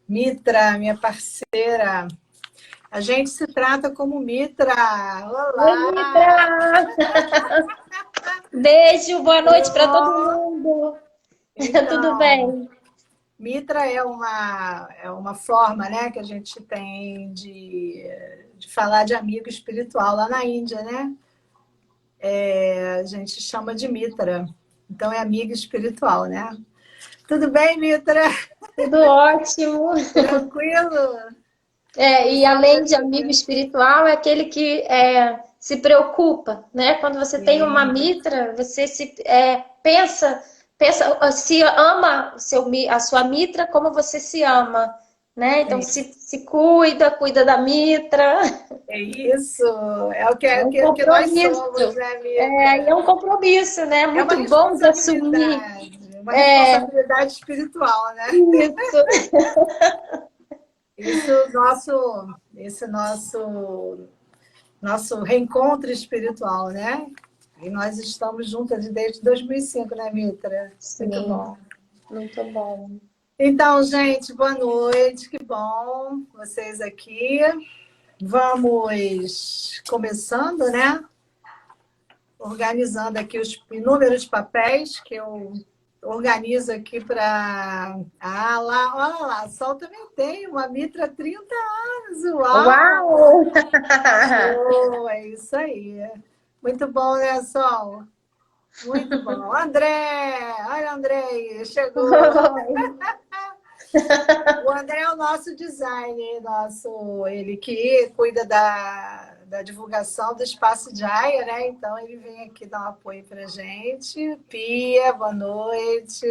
Mitra, minha parceira. A gente se trata como Mitra. Oi, Olá! Mitra! Beijo, boa noite para todo Tudo? mundo. Tudo Então, bem? Mitra é uma forma, né, que a gente tem de falar de amigo espiritual lá na Índia, né? A gente chama de Mitra. Então, é amigo espiritual, né? Tudo bem, Mitra? Tudo ótimo. Tranquilo? E Você além de amigo espiritual, é aquele que se preocupa, né? Quando você tem uma sim. mitra, você pensa, se ama a sua mitra como você se ama, né? Então É se cuida da mitra. É isso, é o que, É é, um que, que nós somos, compromisso. né, É Mitra? um compromisso, né? É uma Muito bom de assumir. responsabilidade, uma É, responsabilidade espiritual, né? isso. Esse nosso reencontro espiritual, né? E nós estamos juntas desde 2005, né, Mitra? Muito Sim, bom. muito bom. Então, gente, boa noite, que bom vocês aqui. Vamos começando, né? Organizando aqui os inúmeros papéis que eu organizo aqui para. Ah, lá, olha lá, a Sol também tem uma Mitra há 30 anos. Uau! Uau! Show! É isso aí. Muito bom, né, Sol? Muito bom. André! Olha, André aí, chegou. O André é o nosso designer, ele que cuida da divulgação do Espaço Jaya, né? Então ele vem aqui dar um apoio pra gente. Pia, boa noite.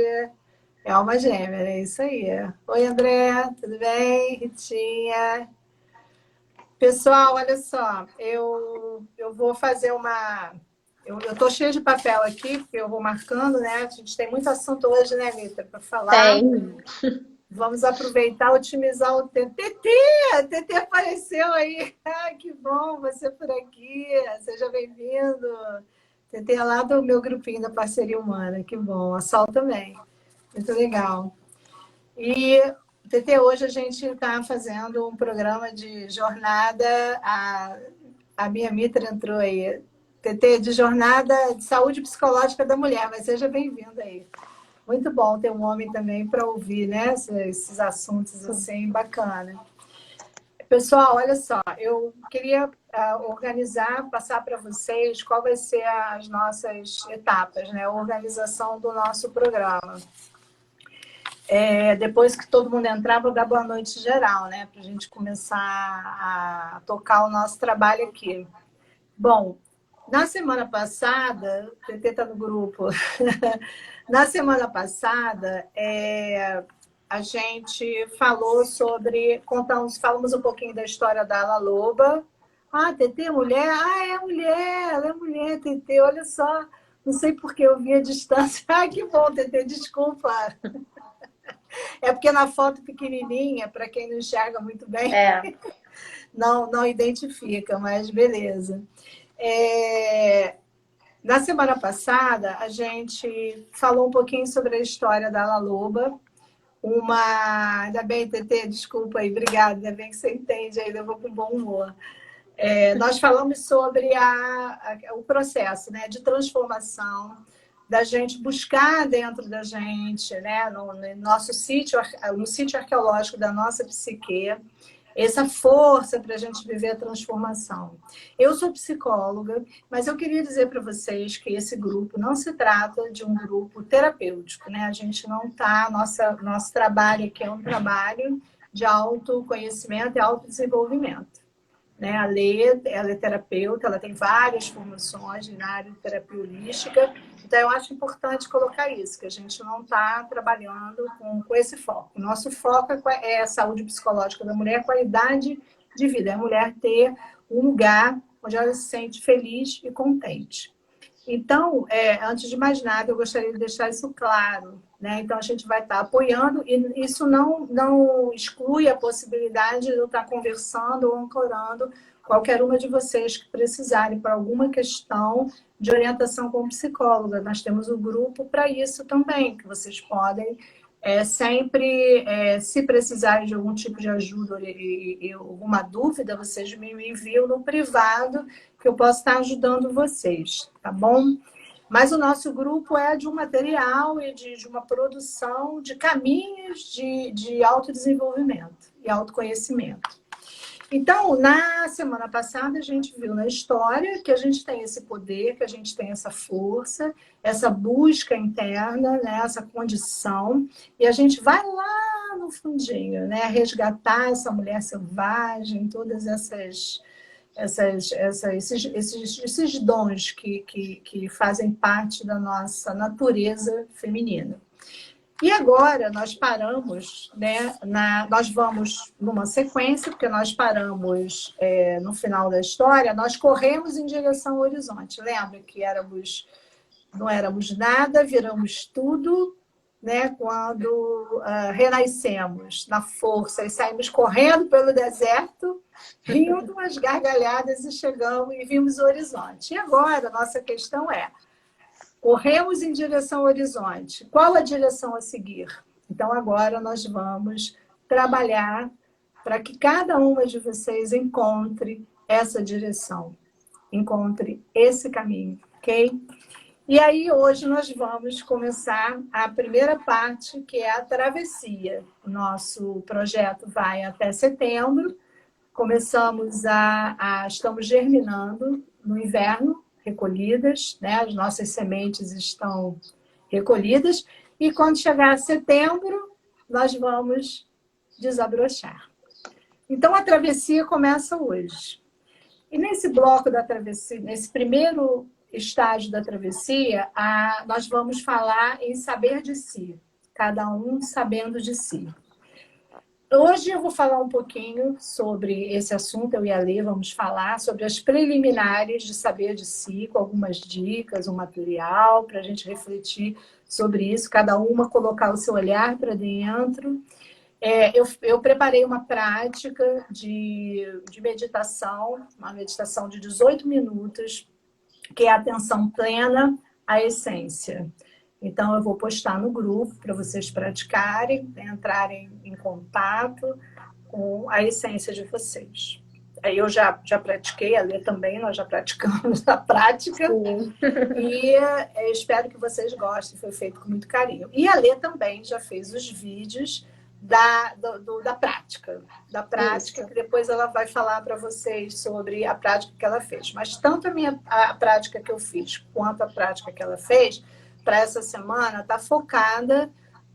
É alma gêmea, é isso aí. Oi, André, tudo bem? Ritinha. Pessoal, olha só, eu vou fazer uma. Eu tô cheia de papel aqui, porque eu vou marcando, né? A gente tem muito assunto hoje, né, Vitor, para falar. Tem. Vamos aproveitar, otimizar o tempo. TT! TT apareceu aí. Ai, que bom você por aqui. Seja bem-vindo. TT é lá do meu grupinho da Parceria Humana. Que bom. A Sol também. Muito legal. E, TT, hoje a gente está fazendo um programa de jornada. A minha Mitra entrou aí. TT, de jornada de saúde psicológica da mulher. Mas seja bem-vindo aí. Muito bom ter um homem também para ouvir, né? Esses assuntos assim, bacana. Pessoal, olha só, eu queria organizar, passar para vocês qual vai ser as nossas etapas, né? A organização do nosso programa. Depois que todo mundo entrar, vou dar boa noite geral, né? Para a gente começar a tocar o nosso trabalho aqui. Bom, na semana passada, o PT está no grupo. Na semana passada, a gente falou sobre, falamos um pouquinho da história da Ala Loba. Ah, TT é mulher? Ah, é mulher, ela é mulher, TT, olha só. Não sei por que eu vi a distância. Ah, que bom, TT, desculpa. É porque na foto pequenininha, para quem não enxerga muito bem, É. não identifica, mas beleza. É, Na semana passada, a gente falou um pouquinho sobre a história da La Loba. Ainda bem, TT, desculpa aí, obrigada, ainda bem que você entende aí, eu vou com bom humor. Nós falamos sobre o processo, né, de transformação, da gente buscar dentro da gente, né, no nosso sítio, no sítio arqueológico da nossa psique, essa força para a gente viver a transformação. Eu sou psicóloga, mas eu queria dizer para vocês que esse grupo não se trata de um grupo terapêutico, né? A gente não está, nosso trabalho aqui é um trabalho de autoconhecimento e autodesenvolvimento. Né? A Lê, ela é terapeuta, ela tem várias formações na área de terapia holística, então eu acho importante colocar isso, que a gente não está trabalhando com esse foco. O nosso foco é a saúde psicológica da mulher, qualidade de vida, é a mulher ter um lugar onde ela se sente feliz e contente. Então, antes de mais nada, eu gostaria de deixar isso claro. Né? Então, a gente vai estar apoiando, e isso não exclui a possibilidade de eu estar conversando ou ancorando qualquer uma de vocês que precisarem para alguma questão de orientação como psicóloga. Nós temos um grupo para isso também, que vocês podem Sempre, se precisarem de algum tipo de ajuda e alguma dúvida, vocês me enviam no privado, que eu posso estar ajudando vocês, tá bom? Mas o nosso grupo é de um material e de uma produção de caminhos de autodesenvolvimento e autoconhecimento. Então, na semana passada, a gente viu na história que a gente tem esse poder, que a gente tem essa força, essa busca interna, né, essa condição, e a gente vai lá no fundinho, né, resgatar essa mulher selvagem, todas esses dons que fazem parte da nossa natureza feminina. E agora nós paramos, né? Nós vamos numa sequência, porque nós paramos no final da história, nós corremos em direção ao horizonte. Lembra que não éramos nada, viramos tudo, né? Quando renascemos na força e saímos correndo pelo deserto, rindo umas gargalhadas e chegamos e vimos o horizonte. E agora a nossa questão é: corremos em direção ao horizonte. Qual a direção a seguir? Então, agora nós vamos trabalhar para que cada uma de vocês encontre essa direção, encontre esse caminho, ok? E aí, hoje, nós vamos começar a primeira parte, que é a travessia. O nosso projeto vai até setembro. Estamos germinando no inverno, recolhidas, né? As nossas sementes estão recolhidas, e quando chegar setembro, nós vamos desabrochar. Então, a travessia começa hoje. E nesse bloco da travessia, nesse primeiro estágio da travessia, nós vamos falar em saber de si, cada um sabendo de si. Hoje eu vou falar um pouquinho sobre esse assunto, eu e a Lê vamos falar sobre as preliminares de saber de si, com algumas dicas, um material para a gente refletir sobre isso, cada uma colocar o seu olhar para dentro. Eu preparei uma prática de meditação, uma meditação de 18 minutos, que é a atenção plena à essência. Então, eu vou postar no grupo para vocês praticarem, entrarem em contato com a essência de vocês. Aí eu já pratiquei, a Lê também, nós já praticamos a prática. Sim. E espero que vocês gostem, foi feito com muito carinho. E a Lê também já fez os vídeos da prática. Da prática, que depois ela vai falar para vocês sobre a prática que ela fez. Mas tanto a prática que eu fiz, quanto a prática que ela fez, para essa semana, está focada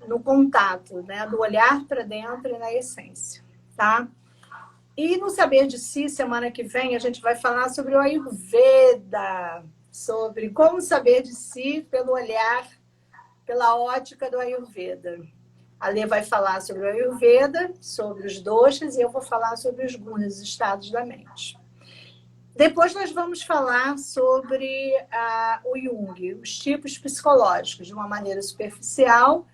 no contato, né? Do olhar para dentro e na essência, tá? E no Saber de Si, semana que vem, a gente vai falar sobre o Ayurveda, sobre como saber de si pelo olhar, pela ótica do Ayurveda. A Lê vai falar sobre o Ayurveda, sobre os doshas, e eu vou falar sobre os gunas, os estados da mente. Depois nós vamos falar sobre o Jung, os tipos psicológicos, de uma maneira superficial,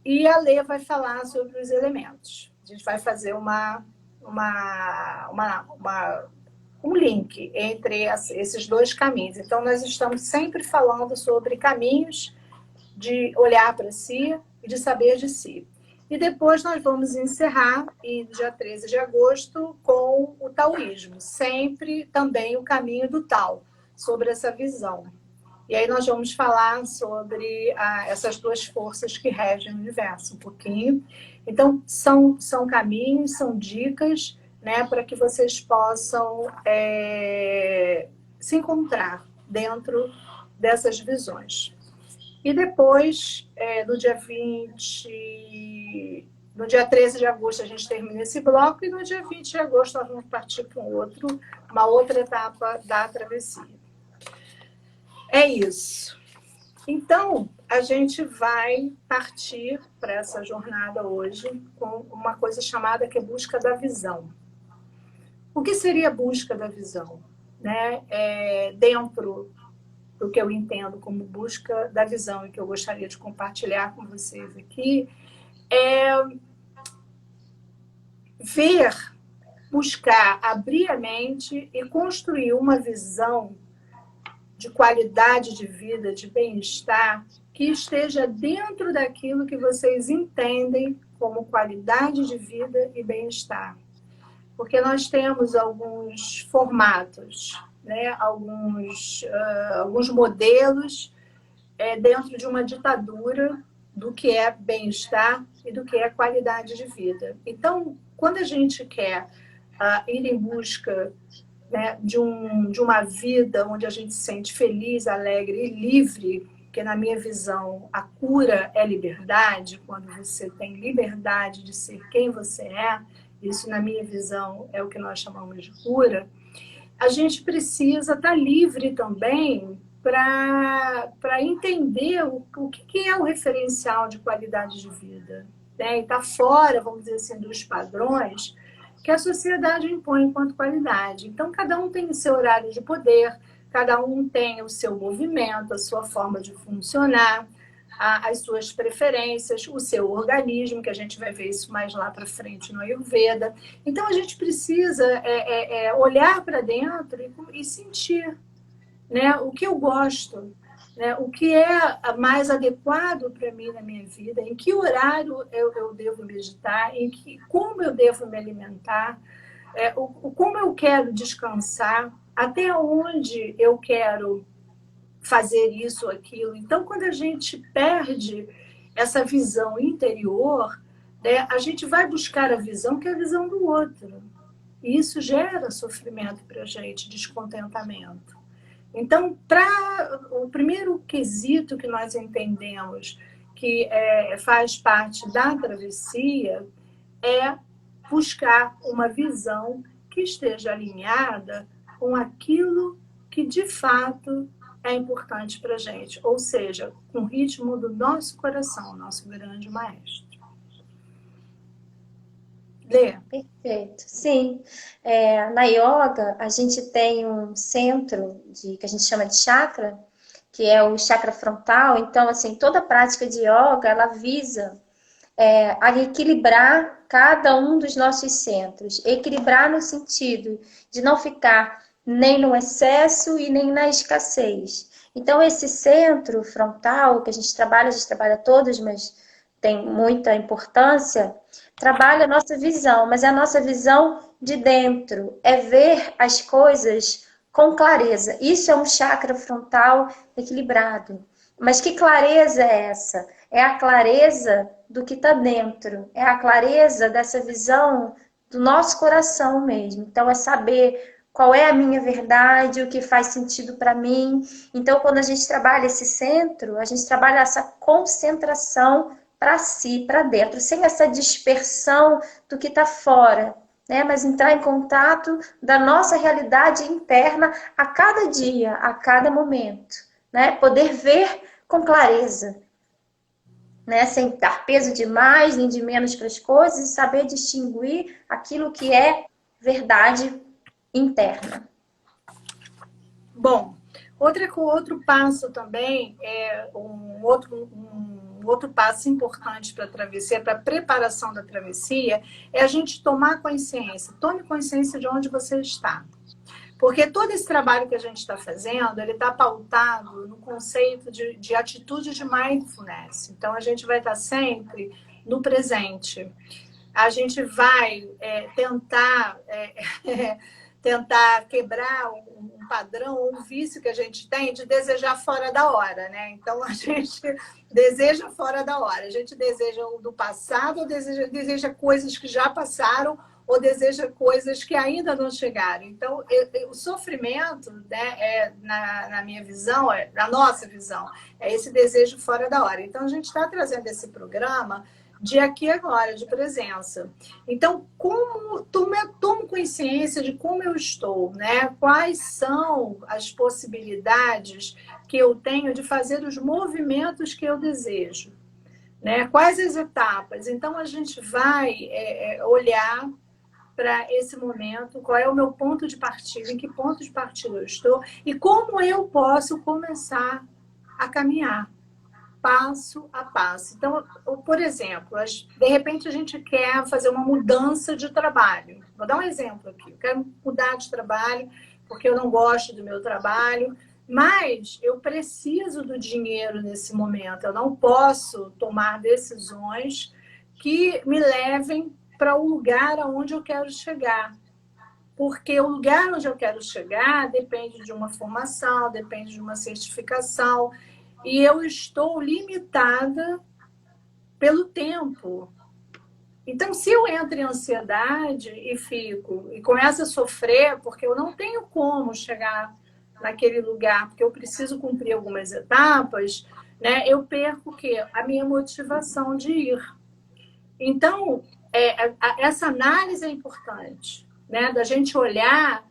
e a Lê vai falar sobre os elementos. A gente vai fazer um link entre esses dois caminhos. Então, nós estamos sempre falando sobre caminhos de olhar para si e de saber de si. E depois nós vamos encerrar, e dia 13 de agosto, com o taoísmo. Sempre também o caminho do Tao, sobre essa visão. E aí nós vamos falar sobre essas duas forças que regem o universo um pouquinho. Então, são caminhos, são dicas, né, para que vocês possam se encontrar dentro dessas visões. E depois, no dia 13 de agosto, a gente termina esse bloco, e no dia 20 de agosto nós vamos partir para uma outra etapa da travessia. É isso. Então, a gente vai partir para essa jornada hoje com uma coisa chamada que é busca da visão. O que seria a busca da visão? Né? Dentro do que eu entendo como busca da visão e que eu gostaria de compartilhar com vocês aqui, buscar, abrir a mente e construir uma visão de qualidade de vida, de bem-estar, que esteja dentro daquilo que vocês entendem como qualidade de vida e bem-estar. Porque nós temos alguns formatos, né? Alguns modelos dentro de uma ditadura do que é bem-estar e do que é qualidade de vida. Então, quando a gente quer ir em busca, né, de uma vida onde a gente se sente feliz, alegre e livre, porque na minha visão a cura é liberdade, quando você tem liberdade de ser quem você é, isso na minha visão é o que nós chamamos de cura, a gente precisa estar livre também para entender o que é o referencial de qualidade de vida, né? E está fora, vamos dizer assim, dos padrões que a sociedade impõe enquanto qualidade. Então, cada um tem o seu horário de poder, cada um tem o seu movimento, a sua forma de funcionar, as suas preferências, o seu organismo, que a gente vai ver isso mais lá para frente no Ayurveda. Então, a gente precisa olhar para dentro e sentir, né, o que eu gosto, né, o que é mais adequado para mim na minha vida, em que horário eu devo meditar, como eu devo me alimentar, como eu quero descansar, até onde eu quero fazer isso ou aquilo. Então, quando a gente perde essa visão interior, né, a gente vai buscar a visão que é a visão do outro. E isso gera sofrimento para a gente, descontentamento. Então, o primeiro quesito que nós entendemos que faz parte da travessia é buscar uma visão que esteja alinhada com aquilo que, de fato, é importante para a gente. Ou seja, com o ritmo do nosso coração, nosso grande maestro. Lê. Perfeito, sim. Na yoga, a gente tem um centro que a gente chama de chakra, que é o chakra frontal. Então, assim, toda prática de yoga, ela visa a equilibrar cada um dos nossos centros. Equilibrar no sentido de não ficar nem no excesso e nem na escassez. Então, esse centro frontal, que a gente trabalha todos, mas tem muita importância, trabalha a nossa visão, mas é a nossa visão de dentro, é ver as coisas com clareza. Isso é um chakra frontal equilibrado. Mas que clareza é essa? É a clareza do que está dentro, é a clareza dessa visão do nosso coração mesmo. Então, é saber qual é a minha verdade, o que faz sentido para mim. Então, quando a gente trabalha esse centro, a gente trabalha essa concentração para si, para dentro, sem essa dispersão do que está fora, né? Mas entrar em contato da nossa realidade interna a cada dia, a cada momento, né? Poder ver com clareza, né? Sem dar peso de mais nem de menos para as coisas e saber distinguir aquilo que é verdade interna. Bom, outro passo também um outro passo importante para a travessia, para a preparação da travessia, é a gente tomar consciência. Tome consciência de onde você está. Porque todo esse trabalho que a gente está fazendo, ele está pautado no conceito de atitude de mindfulness. Então, a gente vai estar sempre no presente. A gente vai tentar quebrar um padrão, um vício que a gente tem de desejar fora da hora, né? Então, a gente deseja fora da hora. A gente deseja o do passado, ou deseja coisas que já passaram, ou deseja coisas que ainda não chegaram. Então, o sofrimento, né, na minha visão, na nossa visão, é esse desejo fora da hora. Então, a gente está trazendo esse programa de aqui e agora, de presença. Então, tomo consciência de como eu estou, né? Quais são as possibilidades que eu tenho de fazer os movimentos que eu desejo, né? Quais as etapas? Então, a gente vai olhar para esse momento, qual é o meu ponto de partida, em que ponto de partida eu estou e como eu posso começar a caminhar passo a passo. Então, por exemplo, de repente a gente quer fazer uma mudança de trabalho. Vou dar um exemplo aqui. Eu quero mudar de trabalho porque eu não gosto do meu trabalho, Mas eu preciso do dinheiro nesse momento. Eu não posso tomar decisões que me levem para o lugar aonde eu quero chegar. Porque o lugar onde eu quero chegar depende de uma formação, depende de uma certificação, e eu estou limitada pelo tempo. Então, se eu entro em ansiedade e começo a sofrer, porque eu não tenho como chegar naquele lugar, porque eu preciso cumprir algumas etapas, né, eu perco o quê? A minha motivação de ir. Então, essa análise é importante, né, da gente olhar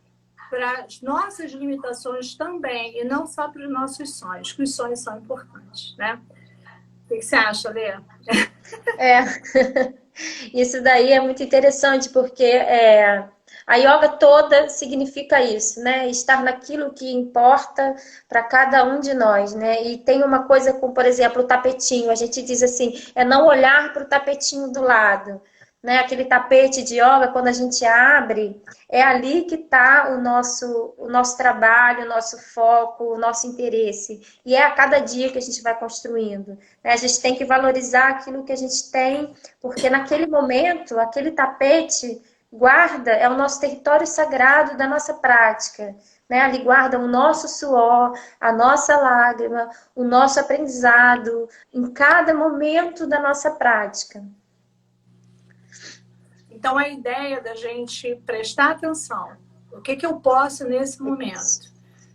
para as nossas limitações também, e não só para os nossos sonhos, que os sonhos são importantes, né? O que você acha, Lê? É, isso daí é muito interessante, porque a yoga toda significa isso, né? Estar naquilo que importa para cada um de nós, né? E tem uma coisa com, por exemplo, o tapetinho, a gente diz assim, é não olhar para o tapetinho do lado, né? Aquele tapete de yoga, quando a gente abre, é ali que está o nosso trabalho, o nosso foco, o nosso interesse. E é a cada dia que a gente vai construindo, né? A gente tem que valorizar aquilo que a gente tem, porque naquele momento, aquele tapete guarda, é o nosso território sagrado da nossa prática. Né? Ali guarda o nosso suor, a nossa lágrima, o nosso aprendizado em cada momento da nossa prática. Então, a ideia da gente prestar atenção. O que eu posso nesse momento?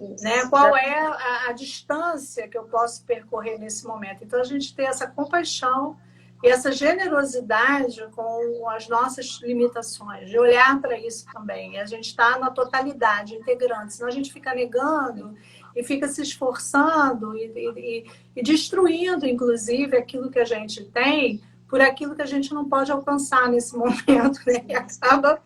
Isso, Né? Qual é a distância que eu posso percorrer nesse momento? Então, a gente ter essa compaixão e essa generosidade com as nossas limitações, de olhar para isso também. E a gente está na totalidade, integrando. Senão a gente fica negando e fica se esforçando e destruindo, inclusive, aquilo que a gente tem por aquilo que a gente não pode alcançar nesse momento, né? E acaba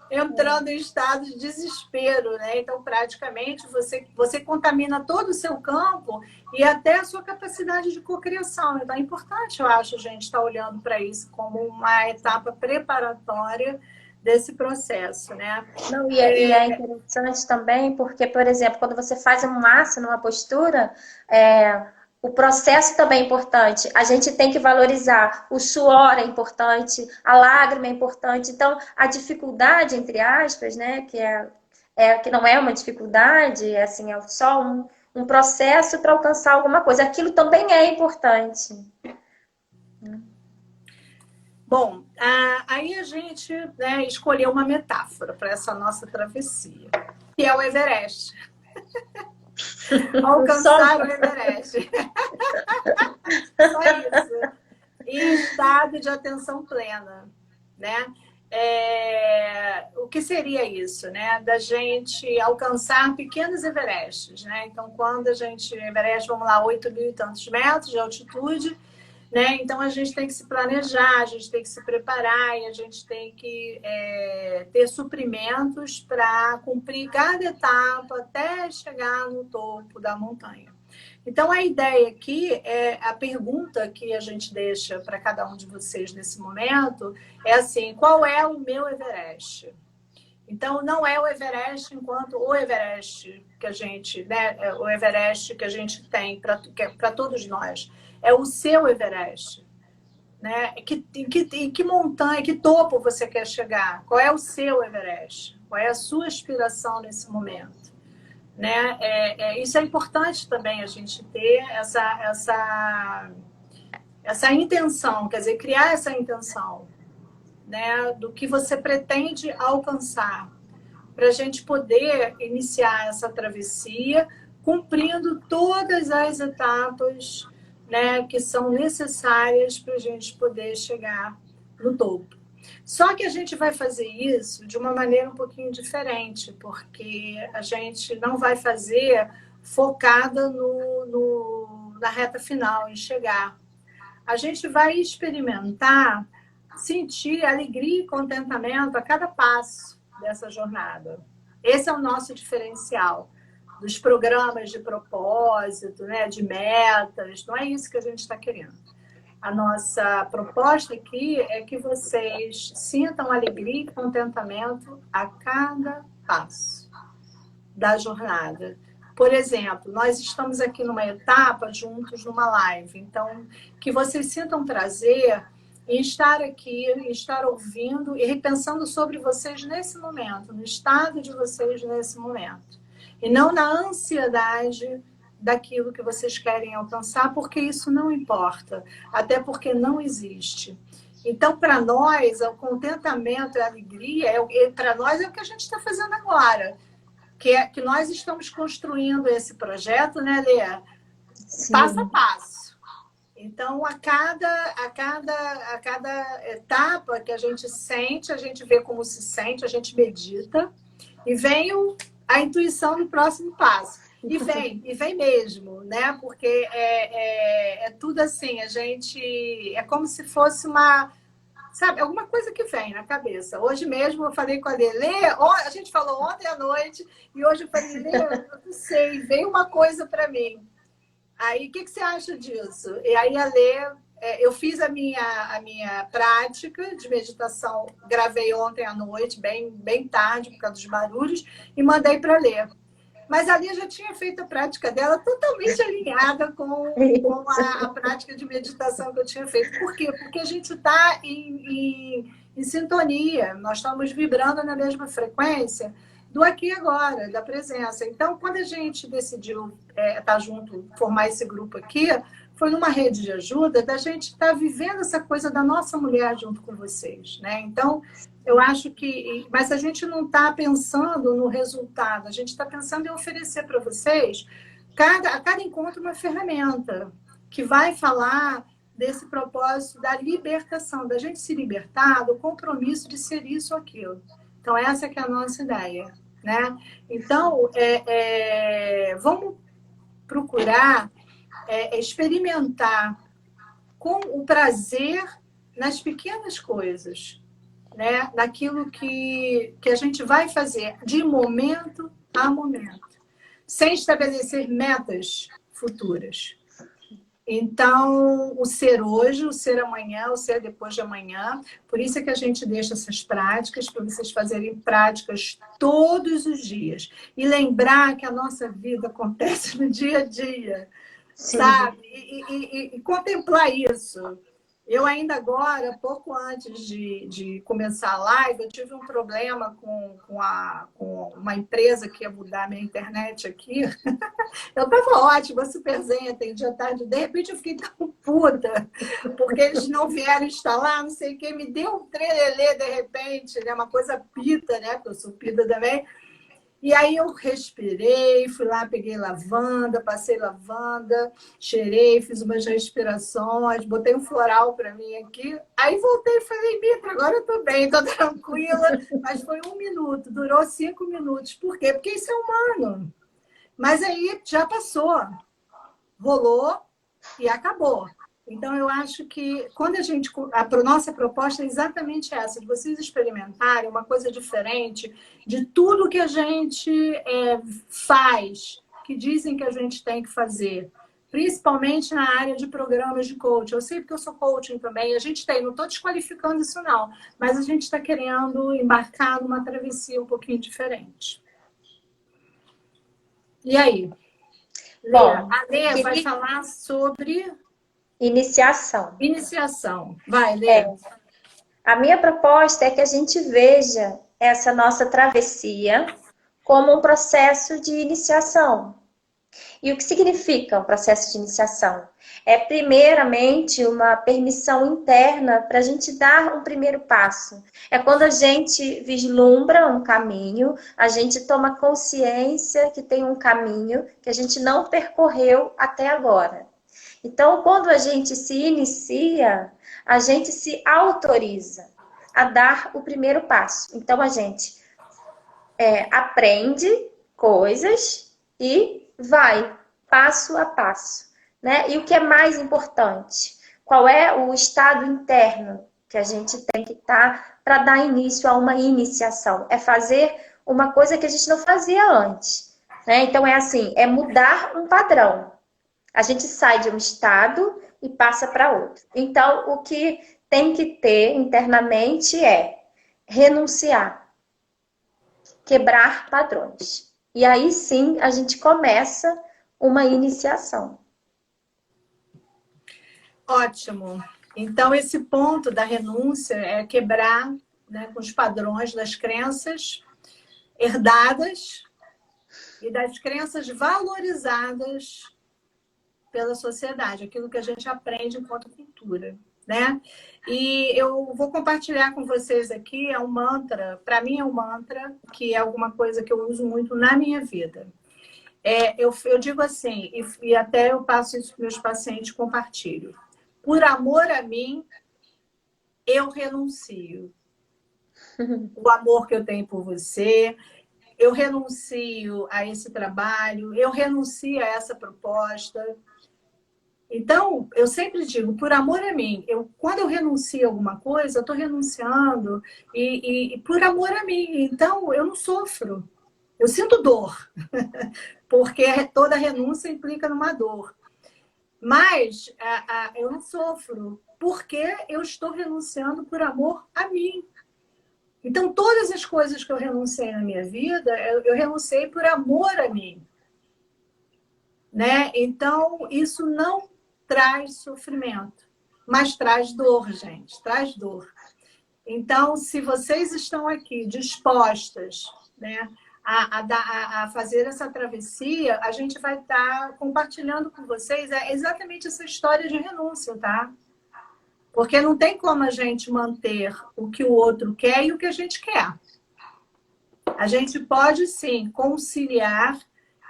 entrando em estado de desespero, né? Então, praticamente, você contamina todo o seu campo e até a sua capacidade de cocriação. Então, é importante, eu acho, a gente estar olhando para isso como uma etapa preparatória desse processo, né? Não, e é interessante também porque, por exemplo, quando você faz um asana, uma postura, o processo também é importante. A gente tem que valorizar. O suor é importante, a lágrima é importante. Então, a dificuldade, entre aspas, né, que não é uma dificuldade, é assim, é só um processo para alcançar alguma coisa. Aquilo também é importante. Bom, aí a gente, né, escolheu uma metáfora para essa nossa travessia, que é o Everest. Alcançar o Everest. Só isso. Em estado de atenção plena, né? O que seria isso, né? Da gente alcançar pequenos Everestes, né? Então, quando a gente... Everest, vamos lá, 8.000 e tantos metros de altitude, né? Então, a gente tem que se planejar, a gente tem que se preparar e a gente tem que ter suprimentos para cumprir cada etapa até chegar no topo da montanha. Então, a ideia aqui é a pergunta que a gente deixa para cada um de vocês nesse momento é assim: qual é o meu Everest? Então, não é o Everest enquanto o Everest que a gente, né, o Everest que a gente tem para todos nós. É o seu Everest. Né? Que montanha, que topo você quer chegar? Qual é o seu Everest? Qual é a sua aspiração nesse momento? Né? Isso é importante também a gente ter essa intenção, quer dizer, criar essa intenção, né, do que você pretende alcançar, para a gente poder iniciar essa travessia cumprindo todas as etapas, né, que são necessárias para a gente poder chegar no topo. Só que a gente vai fazer isso de uma maneira um pouquinho diferente, porque a gente não vai fazer focada na reta final, em chegar. A gente vai experimentar, sentir alegria e contentamento a cada passo dessa jornada. Esse é o nosso diferencial dos programas de propósito, né, de metas. Não é isso que a gente está querendo. A nossa proposta aqui é que vocês sintam alegria e contentamento a cada passo da jornada. Por exemplo, nós estamos aqui numa etapa juntos numa live, então que vocês sintam prazer em estar aqui, em estar ouvindo e repensando sobre vocês nesse momento, no estado de vocês nesse momento. E não na ansiedade daquilo que vocês querem alcançar, porque isso não importa, até porque não existe. Então, para nós, o contentamento e a alegria, para nós é o que a gente está fazendo agora, que nós estamos construindo esse projeto, né, Lê? Passo a passo. Então, a cada etapa que a gente sente, a gente vê como se sente, a gente medita, e vem a intuição do próximo passo. E vem mesmo, né? Porque é tudo assim, a gente... É como se fosse uma... Sabe, alguma coisa que vem na cabeça. Hoje mesmo eu falei com a Lê, a gente falou ontem à noite, e hoje eu falei, Lê, eu não sei, veio uma coisa para mim. Aí, o que você acha disso? E aí, a Lê, eu fiz a minha prática de meditação, gravei ontem à noite, bem tarde, por causa dos barulhos, e mandei para a Lê. Mas a Lê já tinha feito a prática dela totalmente alinhada com a prática de meditação que eu tinha feito. Por quê? Porque a gente está em sintonia, nós estamos vibrando na mesma frequência do aqui e agora, da presença. Então, quando a gente decidiu estar junto, formar esse grupo aqui, foi numa rede de ajuda da gente estar vivendo essa coisa da nossa mulher junto com vocês, né? Então, eu acho que... Mas a gente não está pensando no resultado, a gente está pensando em oferecer para vocês, a cada encontro, uma ferramenta que vai falar desse propósito da libertação, da gente se libertar do compromisso de ser isso ou aquilo. Então, essa que é a nossa ideia, né? Então, vamos procurar experimentar com o prazer nas pequenas coisas, né? Naquilo que a gente vai fazer de momento a momento, sem estabelecer metas futuras. Então, o ser hoje, o ser amanhã, o ser depois de amanhã. Por isso é que a gente deixa essas práticas, para vocês fazerem práticas todos os dias. E lembrar que a nossa vida acontece no dia a dia, sim, sabe? E contemplar isso. Eu ainda agora, pouco antes de começar a live, eu tive um problema com uma empresa que ia mudar a minha internet aqui. Eu estava ótima, super zen, atendi à tarde. De repente eu fiquei tão puta, porque eles não vieram instalar, não sei o que, me deu um trelelê de repente, né? Uma coisa pita, né? Porque eu sou pita também. E aí eu respirei, fui lá, peguei lavanda, passei lavanda, cheirei, fiz umas respirações, botei um floral para mim aqui. Aí voltei e falei, Mitra, agora eu estou bem, estou tranquila. Mas foi 1 minuto, durou 5 minutos. Por quê? Porque isso é humano. Mas aí já passou, rolou e acabou. Então, eu acho que quando a nossa proposta é exatamente essa, de vocês experimentarem uma coisa diferente de tudo que a gente faz, que dizem que a gente tem que fazer, principalmente na área de programas de coaching. Eu sei porque eu sou coaching também, a gente tem, não estou desqualificando isso não, mas a gente está querendo embarcar numa travessia um pouquinho diferente. E aí? Bom, a Lê vai falar sobre... Iniciação. Iniciação. Vai, Lê. A minha proposta é que a gente veja essa nossa travessia como um processo de iniciação. E o que significa um processo de iniciação? É, primeiramente, uma permissão interna para a gente dar um primeiro passo. É quando a gente vislumbra um caminho, a gente toma consciência que tem um caminho que a gente não percorreu até agora. Então, quando a gente se inicia, a gente se autoriza a dar o primeiro passo. Então, a gente aprende coisas e vai passo a passo, né? E o que é mais importante? Qual é o estado interno que a gente tem que estar para dar início a uma iniciação? É fazer uma coisa que a gente não fazia antes, né? Então, é assim, é mudar um padrão. A gente sai de um estado e passa para outro. Então, o que tem que ter internamente é renunciar, quebrar padrões. E aí sim a gente começa uma iniciação. Ótimo. Então, esse ponto da renúncia é quebrar, né, com os padrões das crenças herdadas e das crenças valorizadas pela sociedade, aquilo que a gente aprende enquanto cultura, né? E eu vou compartilhar com vocês aqui, é um mantra, para mim é um mantra, que é alguma coisa que eu uso muito na minha vida. Eu digo assim, e até eu passo isso para meus pacientes, compartilho. Por amor a mim, eu renuncio. O amor que eu tenho por você, eu renuncio a esse trabalho, eu renuncio a essa proposta. Então, eu sempre digo, por amor a mim, quando eu renuncio a alguma coisa, eu estou renunciando e por amor a mim. Então, eu não sofro. Eu sinto dor, porque toda renúncia implica numa dor. Mas eu não sofro, porque eu estou renunciando por amor a mim. Então, todas as coisas que eu renunciei na minha vida, eu renunciei por amor a mim. Né? Então, isso não traz sofrimento, mas traz dor, gente, traz dor. Então, se vocês estão aqui dispostas, né, a fazer essa travessia, a gente vai estar compartilhando com vocês exatamente essa história de renúncia, tá? Porque não tem como a gente manter o que o outro quer e o que a gente quer. A gente pode, sim, conciliar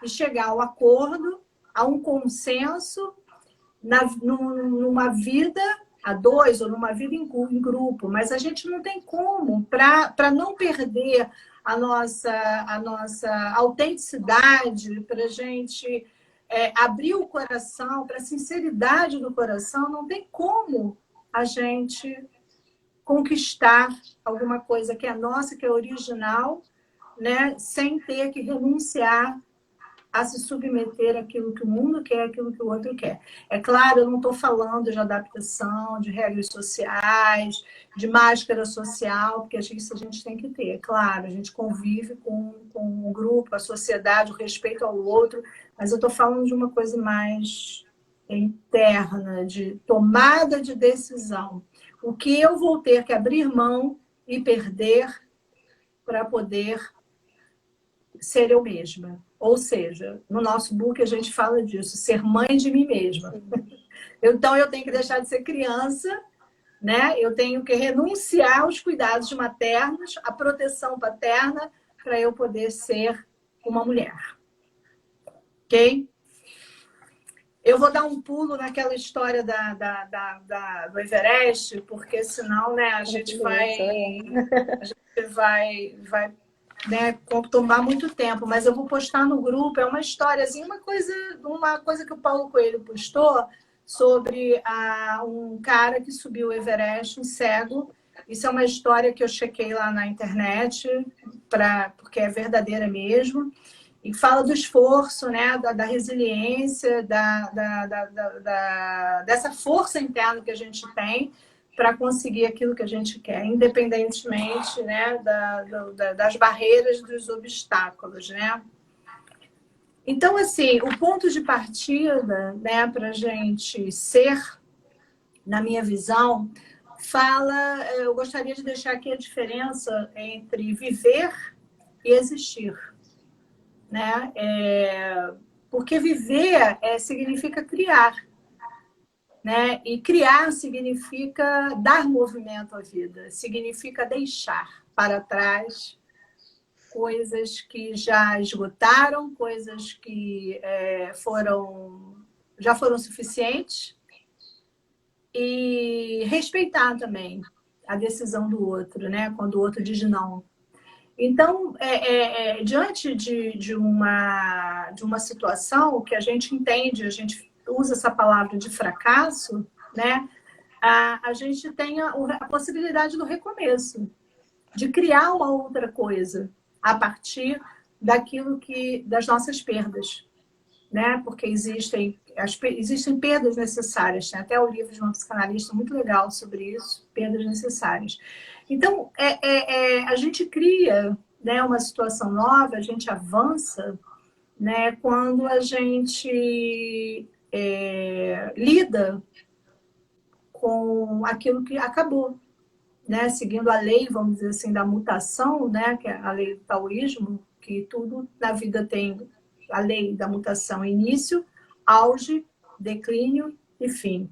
e chegar ao acordo, a um consenso numa vida a dois ou numa vida em grupo, mas a gente não tem como, para não perder a nossa autenticidade, para a gente abrir o coração, para a sinceridade do coração, não tem como a gente conquistar alguma coisa que é nossa, que é original, né, sem ter que renunciar a se submeter àquilo que o mundo quer, àquilo que o outro quer. É claro, eu não estou falando de adaptação, de regras sociais, de máscara social, porque isso a gente tem que ter. É claro, a gente convive com o grupo, a sociedade, o respeito ao outro, mas eu estou falando de uma coisa mais interna, de tomada de decisão. O que eu vou ter que abrir mão e perder para poder ser eu mesma. Ou seja, no nosso book a gente fala disso, ser mãe de mim mesma. Então eu tenho que deixar de ser criança, né? Eu tenho que renunciar aos cuidados maternos, à proteção paterna, para eu poder ser uma mulher. Ok? Eu vou dar um pulo naquela história do Everest, porque senão, né, a gente vai né, tomar muito tempo, mas eu vou postar no grupo, é uma historiazinha, uma coisa que o Paulo Coelho postou sobre um cara que subiu o Everest, um cego. Isso é uma história que eu chequei lá na internet, porque é verdadeira mesmo, e fala do esforço, né, da resiliência, dessa força interna que a gente tem para conseguir aquilo que a gente quer, independentemente, né, das barreiras, dos obstáculos, né? Então, assim, o ponto de partida, né, para a gente ser, na minha visão, eu gostaria de deixar aqui a diferença entre viver e existir, né? Porque viver significa criar. Né? E criar significa dar movimento à vida, significa deixar para trás coisas que já esgotaram, coisas que já foram suficientes, e respeitar também a decisão do outro, né? Quando o outro diz não. Então, diante de uma situação que a gente entende, a gente usa essa palavra de fracasso, né? A gente tem a possibilidade do recomeço, de criar uma outra coisa a partir das nossas perdas, né? Porque existem perdas necessárias. Tem até o livro de uma psicanalista muito legal sobre isso, perdas necessárias. Então, a gente cria, né, uma situação nova, a gente avança, né, quando a gente lida com aquilo que acabou, né, seguindo a lei, vamos dizer assim, da mutação, né, que é a lei do taoísmo, que tudo na vida tem a lei da mutação, início, auge, declínio e fim.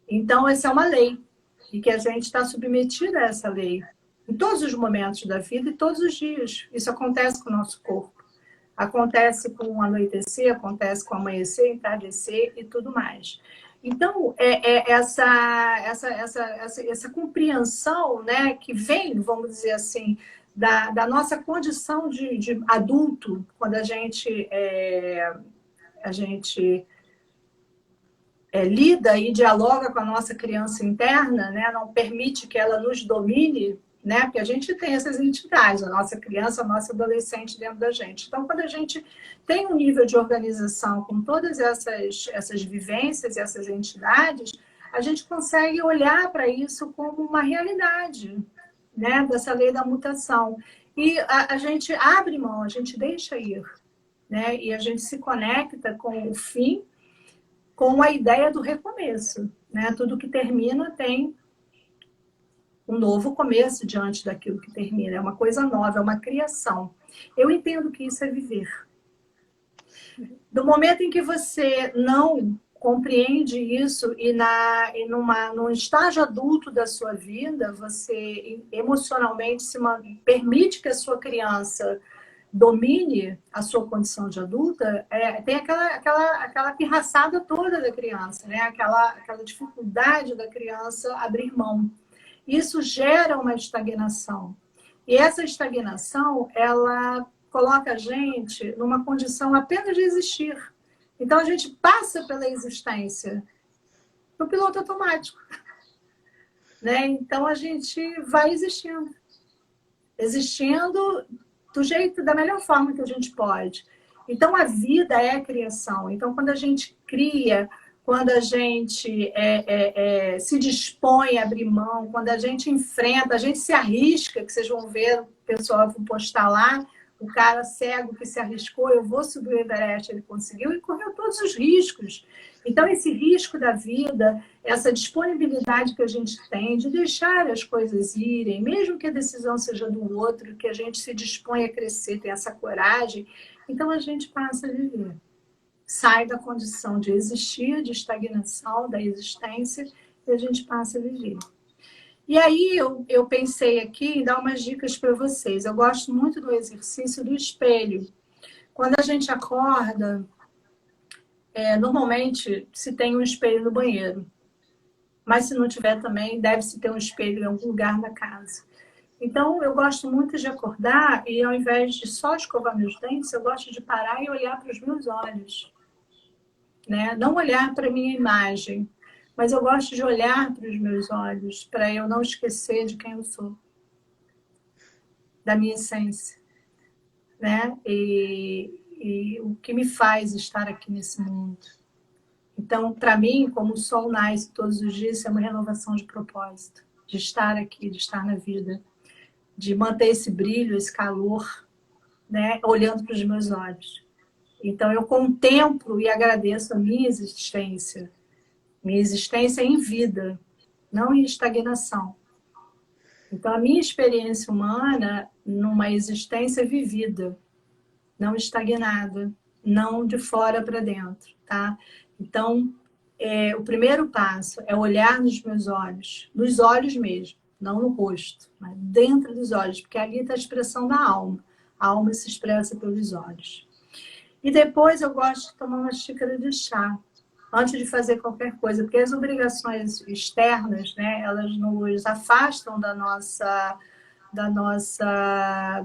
Então, essa é uma lei, e que a gente está submetido a essa lei em todos os momentos da vida e todos os dias. Isso acontece com o nosso corpo. Acontece com o anoitecer, acontece com o amanhecer, entardecer e tudo mais. Então, essa compreensão, né, que vem, vamos dizer assim, da nossa condição de adulto, quando a gente lida e dialoga com a nossa criança interna, né, não permite que ela nos domine, né, porque a gente tem essas entidades, a nossa criança, a nossa adolescente dentro da gente. Então, quando a gente tem um nível de organização com todas essas vivências e essas entidades, a gente consegue olhar para isso como uma realidade, né, dessa lei da mutação. E a gente abre mão, a gente deixa ir, né, e a gente se conecta com o fim, com a ideia do recomeço, né? Tudo que termina tem um novo começo diante daquilo que termina. É uma coisa nova, é uma criação. Eu entendo que isso é viver. Do momento em que você não compreende isso num estágio adulto da sua vida, você emocionalmente permite que a sua criança domine a sua condição de adulta, tem aquela pirraçada toda da criança, né? Aquela dificuldade da criança abrir mão. Isso gera uma estagnação. E essa estagnação, ela coloca a gente numa condição apenas de existir. Então, a gente passa pela existência no piloto automático, né? Então, a gente vai existindo. Existindo do jeito, da melhor forma que a gente pode. Então, a vida é a criação. Então, quando a gente cria, quando a gente se dispõe a abrir mão, quando a gente enfrenta, a gente se arrisca, que vocês vão ver, o pessoal vai postar lá, o cara cego que se arriscou, eu vou subir o Everest, ele conseguiu e correu todos os riscos. Então, esse risco da vida, essa disponibilidade que a gente tem de deixar as coisas irem, mesmo que a decisão seja do outro, que a gente se dispõe a crescer, tem essa coragem, então a gente passa a viver. Sai da condição de existir, de estagnação, da existência, e a gente passa a viver. E aí eu pensei aqui em dar umas dicas para vocês. Eu gosto muito do exercício do espelho. Quando a gente acorda, normalmente se tem um espelho no banheiro. Mas se não tiver também, deve-se ter um espelho em algum lugar da casa. Então, eu gosto muito de acordar e ao invés de só escovar meus dentes, eu gosto de parar e olhar para os meus olhos. Né? Não olhar para a minha imagem, mas eu gosto de olhar para os meus olhos, para eu não esquecer de quem eu sou, da minha essência, né? E o que me faz estar aqui nesse mundo. Então, para mim, como o sol nasce todos os dias, é uma renovação de propósito, de estar aqui, de estar na vida, de manter esse brilho, esse calor, né? Olhando para os meus olhos. Então, eu contemplo e agradeço a minha existência em vida, não em estagnação. Então, a minha experiência humana numa existência vivida, não estagnada, não de fora para dentro, tá? Então, o primeiro passo é olhar nos meus olhos mesmo, não no rosto, mas dentro dos olhos, porque ali está a expressão da alma. A alma se expressa pelos olhos. E depois eu gosto de tomar uma xícara de chá, antes de fazer qualquer coisa, porque as obrigações externas, né, elas nos afastam do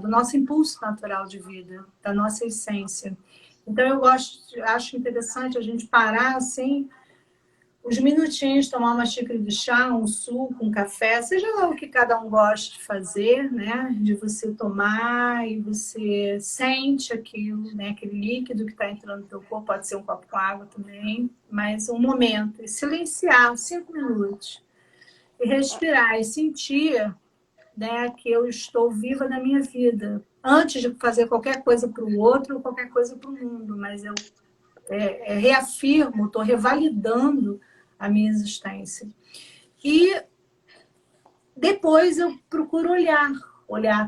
nosso impulso natural de vida, da nossa essência. Então eu acho interessante a gente parar assim, uns minutinhos, tomar uma xícara de chá, um suco, um café, seja lá o que cada um gosta de fazer, né? De você tomar e você sente aquilo, né? Aquele líquido que está entrando no teu corpo, pode ser um copo com água também, mas um momento, e silenciar 5 minutos, e respirar, e sentir né, que eu estou viva na minha vida, antes de fazer qualquer coisa para o outro ou qualquer coisa para o mundo, mas eu reafirmo, estou revalidando a minha existência. E depois eu procuro olhar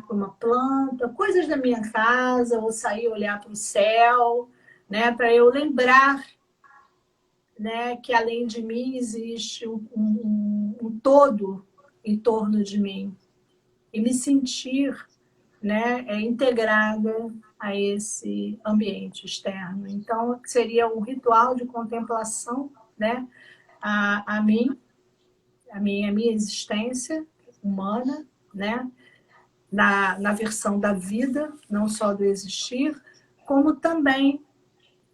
para uma planta, coisas da minha casa, ou sair olhar para o céu, né, para eu lembrar, né, que além de mim existe um todo em torno de mim e me sentir, né, integrada a esse ambiente externo. Então, seria um ritual de contemplação, né, a mim, a minha existência humana, né, na versão da vida, não só do existir, como também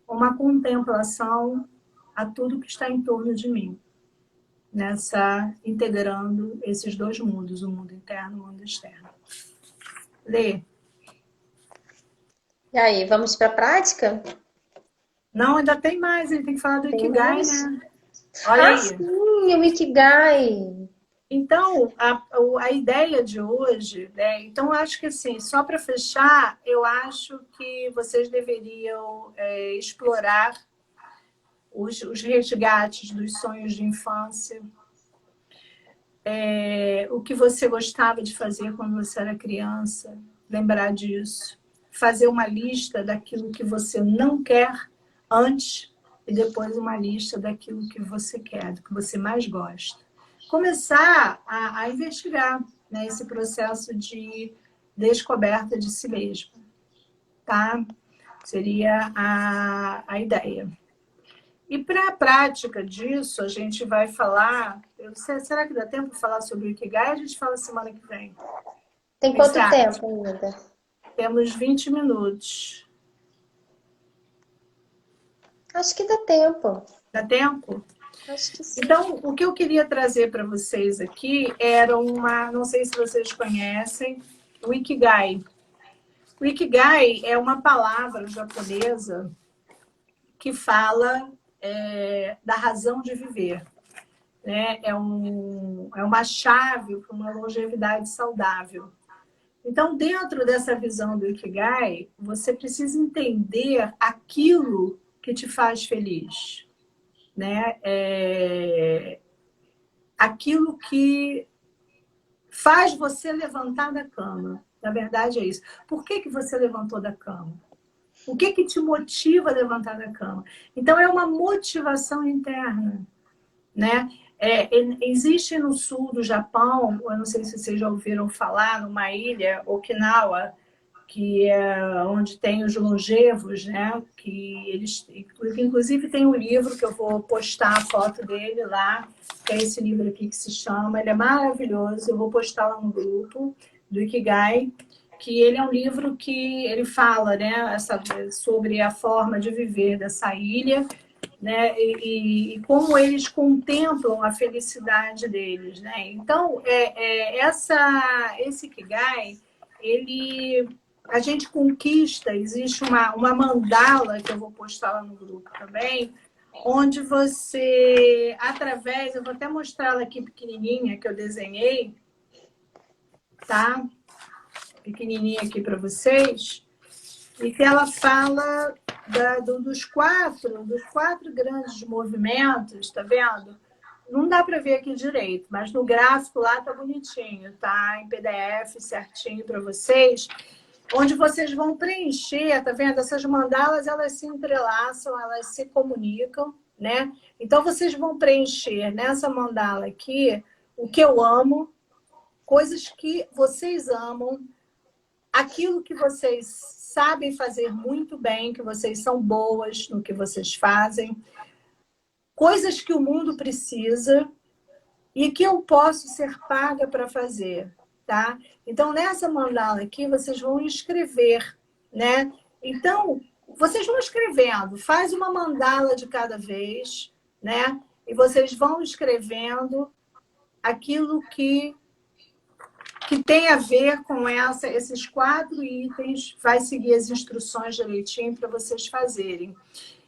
uma contemplação a tudo que está em torno de mim, integrando esses dois mundos, o mundo interno e o mundo externo. Lê. E aí, vamos para a prática? Não, ainda tem mais, ele tem que falar do Tem Ikigai, mais? né? Olha aí. Sim, o Ikigai. Então, a ideia de hoje, né? Então, acho que assim, só para fechar, eu acho que vocês deveriam explorar os resgates dos sonhos de infância, o que você gostava de fazer quando você era criança, lembrar disso, fazer uma lista daquilo que você não quer antes e depois uma lista daquilo que você quer, do que você mais gosta. Começar a investigar, né, esse processo de descoberta de si mesmo, tá? Seria a ideia. E para a prática disso, a gente vai falar... será que dá tempo de falar sobre o Ikigai? A gente fala semana que vem. Tem quanto tempo ainda? Temos 20 minutos. Acho que dá tempo. Dá tempo? Acho que sim. Então, o que eu queria trazer para vocês aqui era não sei se vocês conhecem, o Ikigai. O Ikigai é uma palavra japonesa que fala da razão de viver. Né? É uma chave para uma longevidade saudável. Então, dentro dessa visão do Ikigai, você precisa entender aquilo que te faz feliz. Né? Aquilo que faz você levantar da cama. Na verdade, é isso. Por que você levantou da cama? O que te motiva a levantar da cama? Então, é uma motivação interna. Né? Existe no sul do Japão, eu não sei se vocês já ouviram falar, numa ilha, Okinawa, que é onde tem os longevos, né? Que eles, inclusive tem um livro que eu vou postar a foto dele lá, que é esse livro aqui que se chama, ele é maravilhoso, eu vou postar lá no grupo do Ikigai, que ele é um livro que ele fala, né, sobre a forma de viver dessa ilha, né, e como eles contemplam a felicidade deles, né? Então, esse Ikigai, a gente conquista, existe uma mandala que eu vou postar lá no grupo também, onde você, através, eu vou até mostrar ela aqui pequenininha, que eu desenhei, tá? Pequenininha aqui para vocês, e que ela fala dos quatro grandes movimentos, tá vendo? Não dá para ver aqui direito, mas no gráfico lá tá bonitinho, tá? Em PDF certinho para vocês, onde vocês vão preencher, tá vendo? Essas mandalas, elas se entrelaçam, elas se comunicam, né? Então, vocês vão preencher nessa mandala aqui o que eu amo, coisas que vocês amam, aquilo que vocês sabem fazer muito bem, que vocês são boas no que vocês fazem, coisas que o mundo precisa e que eu posso ser paga para fazer, tá? Então, nessa mandala aqui, vocês vão escrever, né? Então, vocês vão escrevendo, faz uma mandala de cada vez, né? E vocês vão escrevendo aquilo que tem a ver com esses 4 itens, vai seguir as instruções direitinho para vocês fazerem.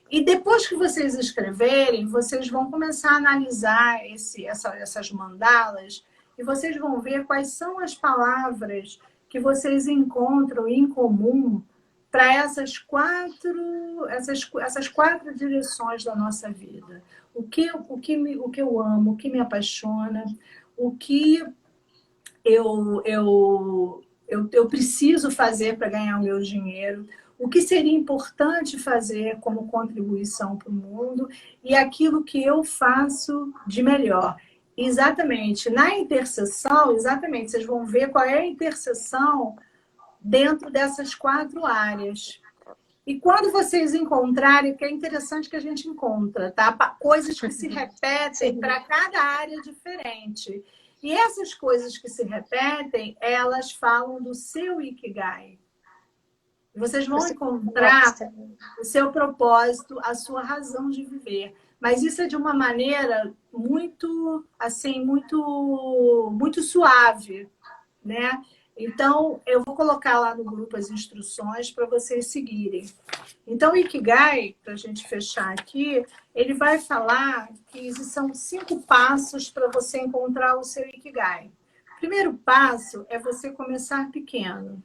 E depois que vocês escreverem, vocês vão começar a analisar essas mandalas e vocês vão ver quais são as palavras que vocês encontram em comum para essas quatro direções da nossa vida. O que eu amo, o que me apaixona, o que eu preciso fazer para ganhar o meu dinheiro, o que seria importante fazer como contribuição para o mundo e aquilo que eu faço de melhor. Exatamente. Na interseção, exatamente, vocês vão ver qual é a interseção dentro dessas quatro áreas. E quando vocês encontrarem, que é interessante que a gente encontra, tá? Coisas que se repetem para cada área diferente. E essas coisas que se repetem, elas falam do seu Ikigai. Vocês vão encontrar o seu propósito, a sua razão de viver. Mas isso é de uma maneira muito, assim, muito suave, né? Então, eu vou colocar lá no grupo as instruções para vocês seguirem. Então, o Ikigai, para a gente fechar aqui, ele vai falar que são 5 passos para você encontrar o seu Ikigai. O primeiro passo é você começar pequeno.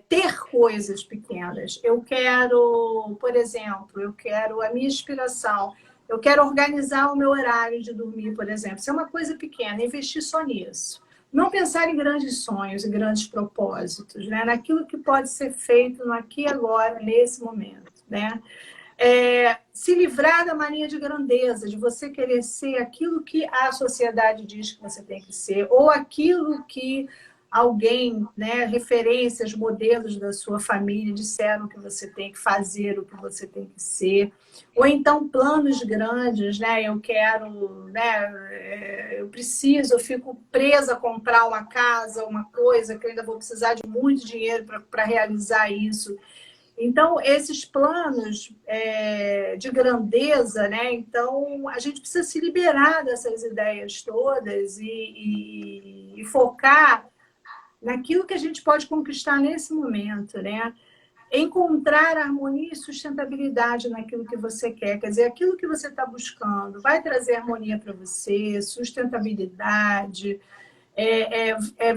Ter coisas pequenas. Eu quero, por exemplo, eu quero a minha inspiração. Eu quero organizar o meu horário de dormir, por exemplo. Isso é uma coisa pequena, investir só nisso. Não pensar em grandes sonhos e grandes propósitos, né? Naquilo que pode ser feito no aqui e agora, nesse momento, né? Se livrar da mania de grandeza, de você querer ser aquilo que a sociedade diz que você tem que ser, ou aquilo que alguém, né, referências, modelos da sua família disseram que você tem que fazer, o que você tem que ser, ou então planos grandes, né? Eu quero, né? Eu preciso, eu fico presa a comprar uma casa, uma coisa que eu ainda vou precisar de muito dinheiro para realizar isso. Então, esses planos de grandeza, né? Então, a gente precisa se liberar dessas ideias todas e focar naquilo que a gente pode conquistar nesse momento, né? Encontrar harmonia e sustentabilidade naquilo que você quer. Quer dizer, aquilo que você está buscando vai trazer harmonia para você, sustentabilidade,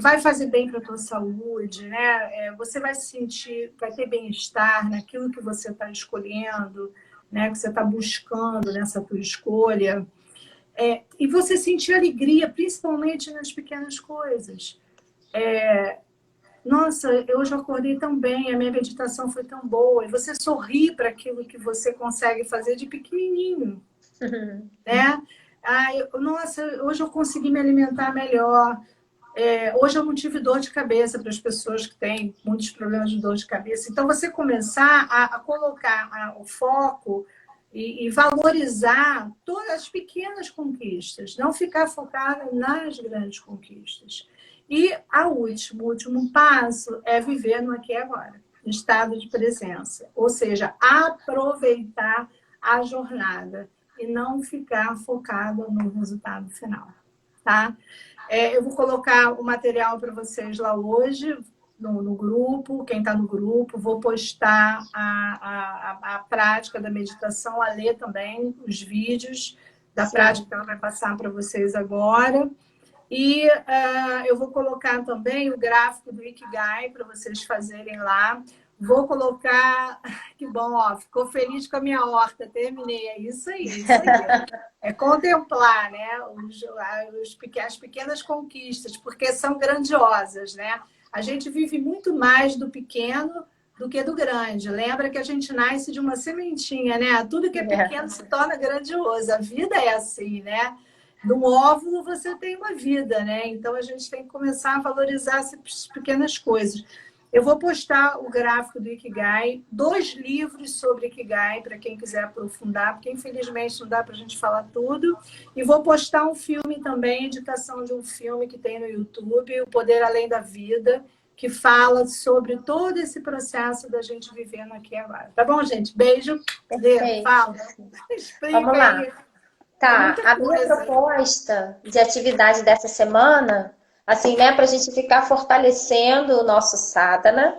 vai fazer bem para a tua saúde, né? Você vai se sentir, vai ter bem-estar naquilo que você está escolhendo, né? Que você está buscando nessa tua escolha. E você sentir alegria, principalmente nas pequenas coisas. Nossa, hoje eu acordei tão bem, a minha meditação foi tão boa. E você sorri para aquilo que você consegue fazer de pequenininho, né? Nossa, hoje eu consegui me alimentar melhor. Hoje eu não tive dor de cabeça para as pessoas que têm muitos problemas de dor de cabeça. Então, você começar a colocar o foco e valorizar todas as pequenas conquistas, não ficar focado nas grandes conquistas. E o último passo é viver no aqui e agora, no estado de presença. Ou seja, aproveitar a jornada e não ficar focado no resultado final, tá? Eu vou colocar o material para vocês lá hoje, no grupo, quem está no grupo, vou postar a prática da meditação, a ler também os vídeos da prática que ela vai passar para vocês agora. E eu vou colocar também o gráfico do Ikigai para vocês fazerem lá. Vou colocar... Que bom, ó, ficou feliz com a minha horta, terminei. É isso aí, isso aí. É contemplar, né, as pequenas conquistas, porque são grandiosas, né? A gente vive muito mais do pequeno do que do grande. Lembra que a gente nasce de uma sementinha, né? Tudo que é pequeno se torna grandioso. A vida é assim, né? No óvulo você tem uma vida, né? Então a gente tem que começar a valorizar essas pequenas coisas. Eu vou postar o gráfico do Ikigai, 2 livros sobre Ikigai, para quem quiser aprofundar, porque infelizmente não dá para a gente falar tudo. E vou postar um filme também, indicação de um filme que tem no YouTube, O Poder Além da Vida, que fala sobre todo esse processo da gente vivendo aqui agora. Tá bom, gente? Beijo. Fala. Explica. Vamos lá. Aí. Tá, a minha proposta de atividade dessa semana, assim, né, para a gente ficar fortalecendo o nosso sadhana,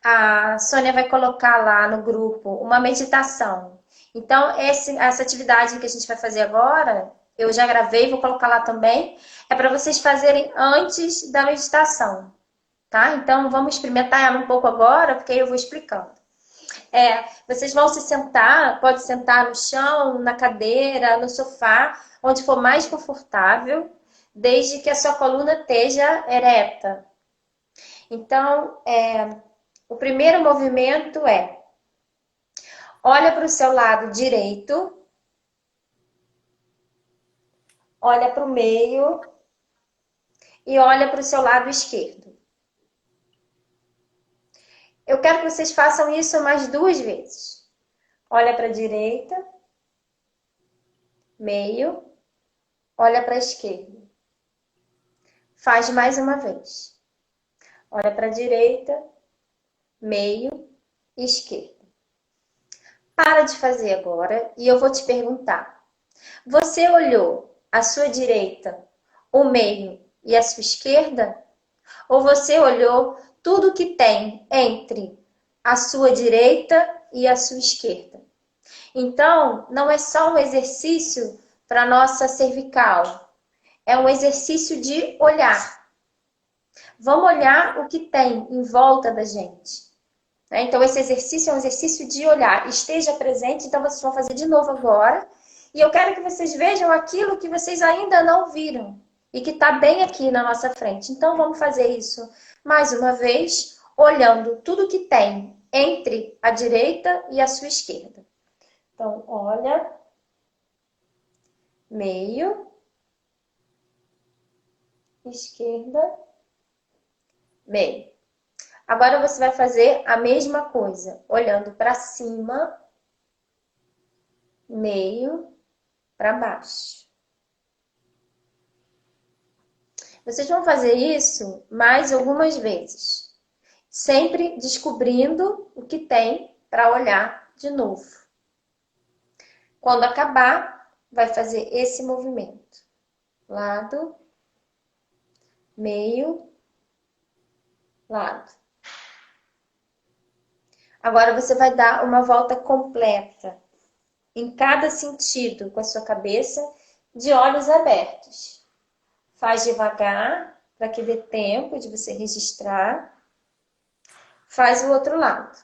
a Sônia vai colocar lá no grupo uma meditação. Então, essa atividade que a gente vai fazer agora Eu já gravei, vou colocar lá também. É para vocês fazerem antes da meditação, tá? Então, vamos experimentar ela um pouco agora, porque aí eu vou explicando. Vocês vão se sentar, pode sentar no chão, na cadeira, no sofá, onde for mais confortável, desde que a sua coluna esteja ereta. Então, o primeiro movimento é: olha para o seu lado direito, olha para o meio e olha para o seu lado esquerdo. Eu quero que vocês façam isso mais 2 vezes. Olha para a direita, meio, olha para a esquerda. Faz mais uma vez. Olha para a direita, meio e esquerda. Para de fazer agora e eu vou te perguntar. Você olhou à sua direita, o meio e a sua esquerda? Ou você olhou tudo que tem entre a sua direita e a sua esquerda? Então, não é só um exercício para a nossa cervical. É um exercício de olhar. Vamos olhar o que tem em volta da gente. Então, esse exercício é um exercício de olhar. Esteja presente, então vocês vão fazer de novo agora. E eu quero que vocês vejam aquilo que vocês ainda não viram e que está bem aqui na nossa frente. Então, vamos fazer isso mais uma vez, olhando tudo que tem entre a direita e a sua esquerda. Então, olha, meio, esquerda, meio. Agora você vai fazer a mesma coisa, olhando para cima, meio, para baixo. Vocês vão fazer isso mais algumas vezes, sempre descobrindo o que tem para olhar de novo. Quando acabar, vai fazer esse movimento. Lado, meio, lado. Agora você vai dar uma volta completa em cada sentido com a sua cabeça, de olhos abertos. Faz devagar, para que dê tempo de você registrar. Faz o outro lado.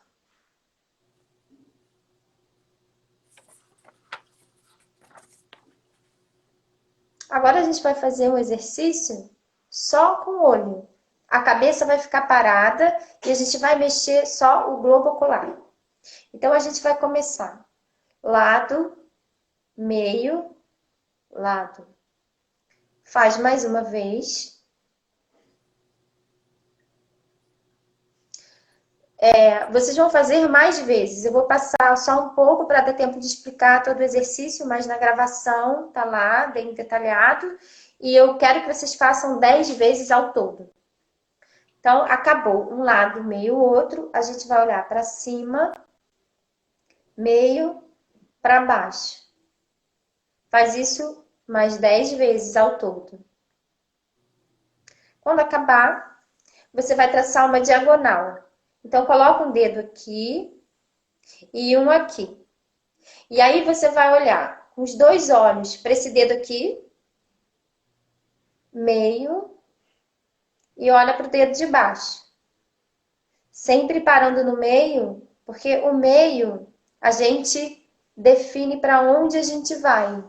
Agora a gente vai fazer um exercício só com o olho. A cabeça vai ficar parada e a gente vai mexer só o globo ocular. Então, a gente vai começar. Lado, meio, lado. Faz mais uma vez. Vocês vão fazer mais vezes. Eu vou passar só um pouco para dar tempo de explicar todo o exercício, mas na gravação tá lá, bem detalhado. E eu quero que vocês façam 10 vezes ao todo. Então, acabou um lado, meio, outro. A gente vai olhar para cima, meio, para baixo. Faz isso mais 10 vezes ao todo. Quando acabar, você vai traçar uma diagonal. Então, coloca um dedo aqui e um aqui. E aí, você vai olhar com os 2 olhos para esse dedo aqui, meio, e olha para o dedo de baixo. Sempre parando no meio, porque o meio a gente define para onde a gente vai,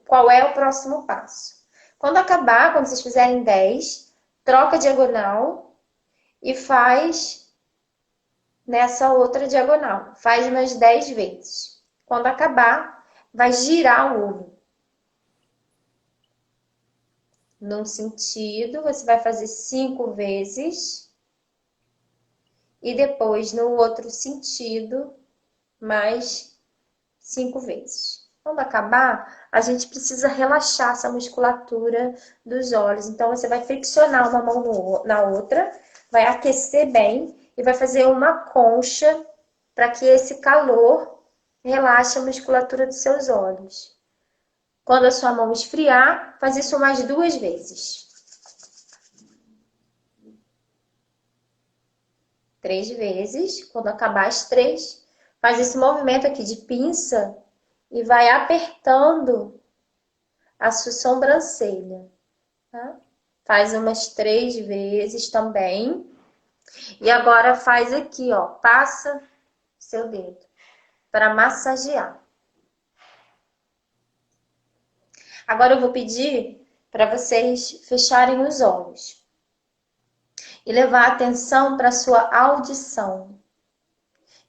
qual é o próximo passo. Quando acabar, quando vocês fizerem 10, troca a diagonal e faz nessa outra diagonal. Faz umas 10 vezes. Quando acabar, vai girar o olho. Num sentido, você vai fazer 5 vezes. E depois, no outro sentido, mais 5 vezes. Quando acabar, a gente precisa relaxar essa musculatura dos olhos. Então, você vai flexionar uma mão na outra, vai aquecer bem e vai fazer uma concha para que esse calor relaxe a musculatura dos seus olhos. Quando a sua mão esfriar, faz isso mais 2 vezes. 3 vezes. Quando acabar as 3, faz esse movimento aqui de pinça e vai apertando a sua sobrancelha, tá? Faz umas 3 vezes também. E agora faz aqui, ó, passa seu dedo para massagear. Agora eu vou pedir para vocês fecharem os olhos e levar a atenção para a sua audição.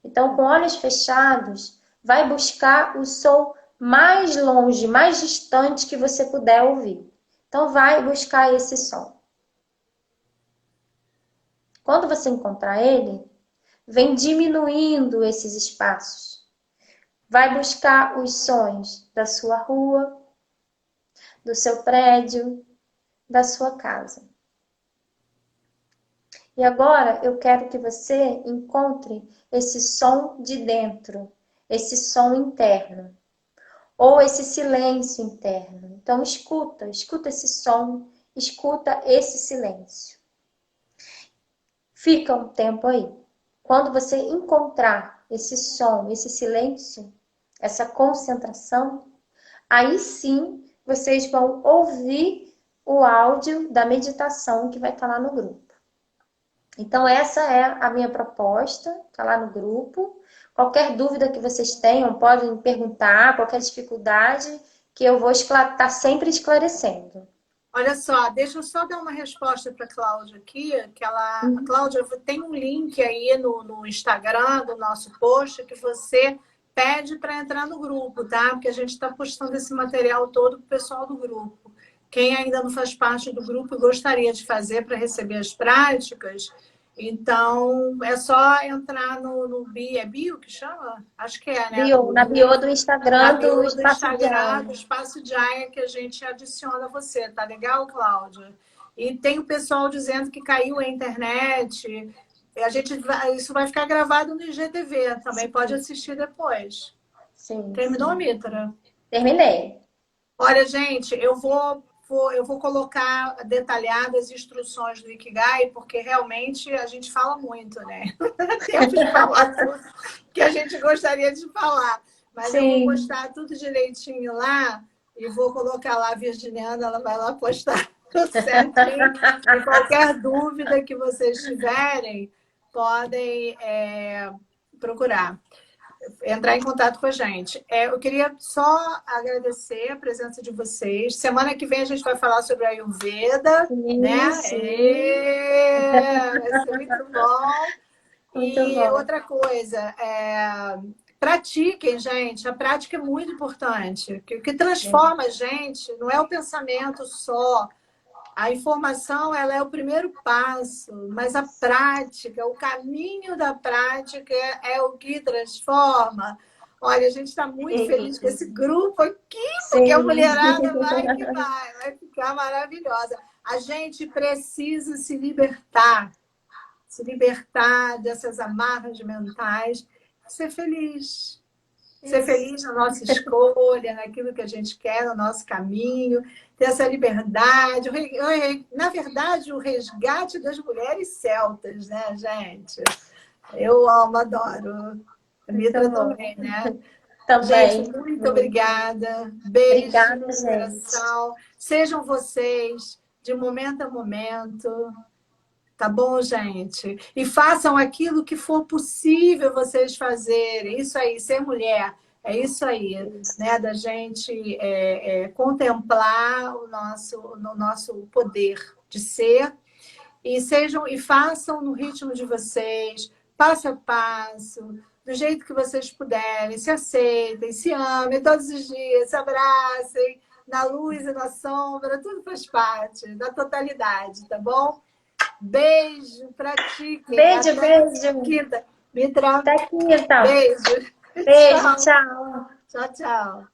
Então, com olhos fechados, vai buscar o som mais longe, mais distante que você puder ouvir. Então, vai buscar esse som. Quando você encontrar ele, vem diminuindo esses espaços. Vai buscar os sons da sua rua, do seu prédio, da sua casa. E agora eu quero que você encontre esse som de dentro, esse som interno, ou esse silêncio interno. Então escuta esse som, escuta esse silêncio. Fica um tempo aí. Quando você encontrar esse som, esse silêncio, essa concentração, aí sim vocês vão ouvir o áudio da meditação que vai estar lá no grupo. Então, essa é a minha proposta, está lá no grupo. Qualquer dúvida que vocês tenham, podem perguntar, qualquer dificuldade, que eu vou estar sempre esclarecendo. Olha só, deixa eu só dar uma resposta para a Cláudia aqui, que a Cláudia tem um link aí no Instagram do nosso post que você pede para entrar no grupo, tá? Porque a gente está postando esse material todo para o pessoal do grupo. Quem ainda não faz parte do grupo e gostaria de fazer para receber as práticas, então é só entrar no bio, é bio que chama? Acho que é, né? Na bio do Instagram do Espaço de Aya, que a gente adiciona você, tá legal, Cláudia? E tem o pessoal dizendo que caiu a internet. Isso vai ficar gravado no IGTV, também pode assistir depois. Sim. Terminou, Mitra? Terminei. Olha, gente, eu vou colocar detalhadas as instruções do Ikigai, porque realmente a gente fala muito, né? Não dá tempo de falar tudo que a gente gostaria de falar. Mas eu vou postar tudo direitinho lá e vou colocar lá a Virginiana, ela vai lá postar tudo certinho. E qualquer dúvida que vocês tiverem, podem procurar. Entrar em contato com a gente. Eu queria só agradecer a presença de vocês. Semana que vem a gente vai falar sobre a Ayurveda, né? Vai ser muito bom. Muito bom. Outra coisa, pratiquem, gente. A prática é muito importante. O que transforma a gente não é o pensamento só. A informação, ela é o primeiro passo, mas a prática, o caminho da prática é o que transforma. Olha, a gente está muito feliz com esse grupo aqui, porque a mulherada vai ficar maravilhosa. A gente precisa se libertar dessas amarras mentais, ser feliz. Ser feliz na nossa escolha, naquilo que a gente quer, no nosso caminho, ter essa liberdade. Na verdade, o resgate das mulheres celtas, né, gente? Eu amo, adoro. A Mitra também, né? Também. Gente, muito obrigada. Beijo no coração. Sejam vocês, de momento a momento. Tá bom, gente? E façam aquilo que for possível vocês fazerem. Isso aí, ser mulher. É isso aí, né? Da gente contemplar o nosso poder de ser. E façam no ritmo de vocês, passo a passo, do jeito que vocês puderem. Se aceitem, se amem todos os dias, se abracem, na luz e na sombra. Tudo faz parte da totalidade, tá bom? Beijo, pratiquem. Beijo. Quinta. Mitra. Até quinta. Beijo. Beijo, tchau. Tchau, tchau.